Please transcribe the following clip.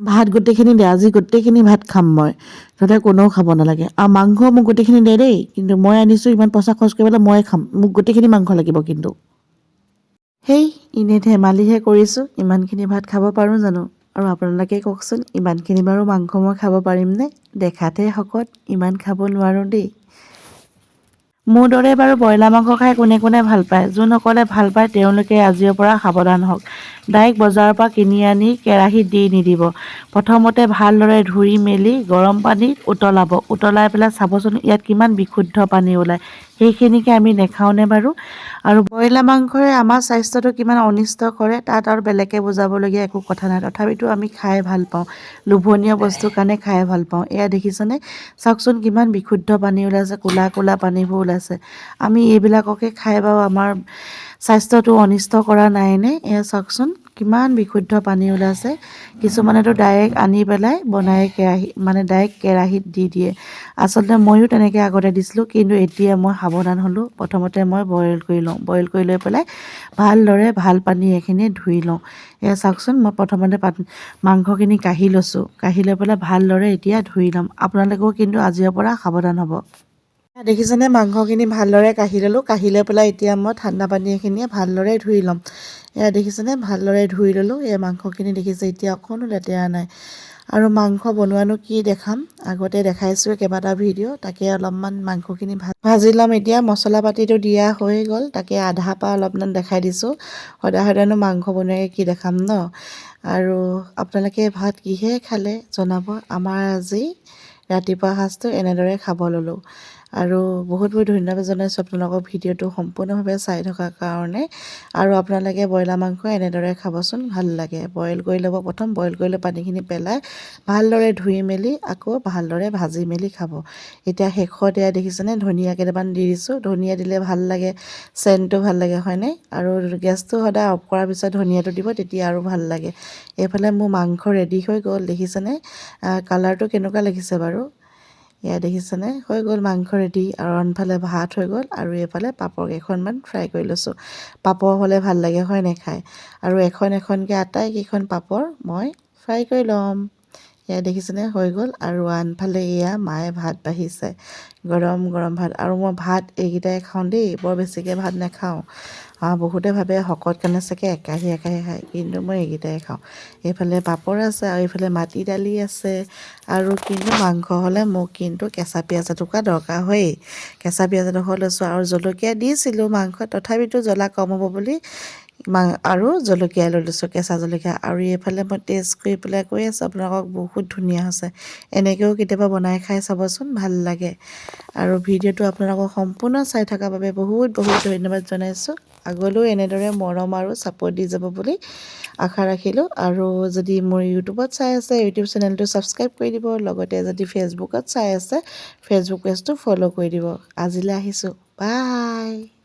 ভাত গোটেইখিনি দে, আজি গোটেইখিনি ভাত খাম মই, তহঁতে কোনেও খাব নালাগে। আৰু মাংস মোক গোটেইখিনি দে দেই, কিন্তু মই আনিছোঁ ইমান পইচা খৰচ কৰি পেলাই ময়ে খাম, মোক গোটেইখিনি মাংস লাগিব কিন্তু। সেই এনেই ধেমালিহে কৰিছোঁ, ইমানখিনি ভাত খাব পাৰোঁ জানো? আৰু আপোনালোকে কওকচোন, ইমানখিনি বাৰু মাংস মই খাব পাৰিমনে? দেখাতহে শকত, ইমান খাব নোৱাৰোঁ দেই। মোৰ দৰে বাৰু ব্ৰইলাৰ মাংস খাই কোনে কোনে ভাল পায়? যোনসকলে ভাল পায় তেওঁলোকে আজিৰ পৰা সাৱধান হওক। ডাইৰেক্ট বজাৰৰ পৰা কিনি আনি কেৰাহীত দি নিদিব। প্ৰথমতে ভালদৰে ধুই মেলি গৰম পানীত উতলাব। উতলাই পেলাই চাবচোন ইয়াত কিমান বিশুদ্ধ পানী ওলায়। সেইখিনিকে আমি নেখাওঁনে বাৰু? আৰু ব্ৰইলাৰ মাংসৰে আমাৰ স্বাস্থ্যটো কিমান অনিষ্ট কৰে তাত আৰু বেলেগকৈ বুজাবলগীয়া একো কথা নাই। তথাপিতো আমি খাই ভাল পাওঁ, লোভনীয় বস্তুৰ কাৰণে খাই ভাল পাওঁ। এয়া দেখিছেনে? চাওকচোন কিমান বিশুদ্ধ পানী ওলাইছে, ক'লা ক'লা পানীবোৰ ওলাইছে। আমি এইবিলাককে খাই বাৰু আমাৰ স্বাস্থ্যটো অনিষ্ট কৰা নাইনে? এয়া চাওকচোন কিমান বিশুদ্ধ পানী ওলাইছে। কিছুমানেতো ডাইৰেক্ট আনি পেলাই বনাই ডাইৰেক্ট কেৰাহীত দি দিয়ে। আচলতে ময়ো তেনেকৈ আগতে দিছিলোঁ, কিন্তু এতিয়া মই সাৱধান হ'লোঁ। প্ৰথমতে মই বইল কৰি লওঁ, বইল কৰি লৈ পেলাই ভালদৰে ভাল পানী এখিনি ধুই লওঁ। এয়া চাওকচোন মই প্ৰথমতে মাংসখিনি কাঢ়ি লৈছোঁ, কাঢ়ি লৈ পেলাই ভালদৰে এতিয়া ধুই ল'ম। আপোনালোকেও কিন্তু আজিৰ পৰা সাৱধান হ'ব। দেখিছেনে মাংসখিনি ভালদৰে কাঢ়ি ল'লোঁ, কাঢ়ি লৈ পেলাই এতিয়া মই ঠাণ্ডা পানী এখিনিয়ে ভালদৰে ধুই ল'ম। এয়া দেখিছেনে ভালদৰে ধুই ল'লোঁ। এই মাংসখিনি দেখিছে এতিয়া অকণো লেতেৰা নাই। আৰু মাংস বনোৱানো কি দেখাম, আগতে দেখাইছোঁ কেইবাটা ভিডিঅ', তাকে অলপমান মাংসখিনি ভাজি ল'ম। এতিয়া মছলা পাতিটো দিয়া হৈ গ'ল, তাকে আধা পৰা অলপমান দেখাই দিছোঁ। সদায় সদায়নো মাংস বনোৱাকৈ কি দেখাম ন। আৰু আপোনালোকে ভাত কিহে খালে জনাব। আমাৰ আজি ৰাতিপুৱা সাঁজটো এনেদৰে খাব ল'লোঁ। আৰু বহুত বহুত ধন্যবাদ জনাইছোঁ আপোনালোকক ভিডিঅ'টো সম্পূৰ্ণভাৱে চাই থকাৰ কাৰণে। আৰু আপোনালোকে ব্ৰইলাৰ মাংস এনেদৰে খাবচোন, ভাল লাগে। বইল কৰি ল'ব, প্ৰথম বইল কৰি লৈ পানীখিনি পেলাই ভালদৰে ধুই মেলি আকৌ ভালদৰে ভাজি মেলি খাব। এতিয়া শেষত এয়া দেখিছেনে ধনিয়া কেইটামান দি দিছোঁ। ধনিয়া দিলে ভাল লাগে, চেণ্টটো ভাল লাগে হয়নে? আৰু গেছটো সদায় অফ কৰাৰ পিছত ধনিয়াটো দিব, তেতিয়া আৰু ভাল লাগে। এইফালে মোৰ মাংস ৰেডি হৈ গ'ল, দেখিছেনে কালাৰটো কেনেকুৱা লাগিছে বাৰু? এয়া দেখিছেনে হৈ গ'ল মাংস ৰেডি। আৰু আনফালে ভাত হৈ গ'ল, আৰু এইফালে পাপৰ কেইখনমান ফ্ৰাই কৰি লৈছোঁ। পাপৰ হ'লে ভাল লাগে হয় নাই খাই? আৰু এখন এখনকৈ আটাইকেইখন পাপৰ মই ফ্ৰাই কৰি ল'ম। এয়া দেখিছেনে হৈ গ'ল। আৰু আনফালে এয়া মায়ে ভাত বাঢ়িছে, গৰম গৰম ভাত। আৰু মই ভাত এইকেইটাই খাওঁ দেই, বৰ বেছিকৈ ভাত নাখাওঁ। বহুতে ভাবে শকত কাৰণে চাগে একাহী একাহী খায়, কিন্তু মই এইকেইটাই খাওঁ। এইফালে পাপৰ আছে, আৰু এইফালে মাটি দালি আছে। আৰু কিন্তু মাংস হ'লে মোক কিন্তু কেঁচা পিঁয়াজ এটুকুৰা দৰকাৰ হয়েই। কেঁচা পিঁয়াজ এডোখৰ লৈছোঁ, আৰু জলকীয়া দিছিলোঁ মাংসত, তথাপিতো জ্বলা কম হ'ব বুলি আৰু জলকীয়া লৈ লৈছোঁ, কেঁচা জলকীয়া। আৰু এইফালে মই টেষ্ট কৰি পেলাই কৈ আছোঁ আপোনালোকক বহুত ধুনীয়া হৈছে। এনেকৈও কেতিয়াবা বনাই খাই চাবচোন, ভাল লাগে। আৰু ভিডিঅ'টো আপোনালোকক সম্পূৰ্ণ চাই থকাৰ বাবে বহুত বহুত ধন্যবাদ জনাইছোঁ। আগলৈও এনেদৰে মৰম আৰু ছাপোৰ্ট দি যাব বুলি আশা ৰাখিলোঁ। আৰু যদি মোৰ ইউটিউবত চাই আছে, ইউটিউব চেনেলটো ছাবস্ক্ৰাইব কৰি দিব। লগতে যদি ফেচবুকত চাই আছে, ফেচবুক পেজটো ফ'ল' কৰি দিব। আজিলৈ আহিছোঁ, বাই।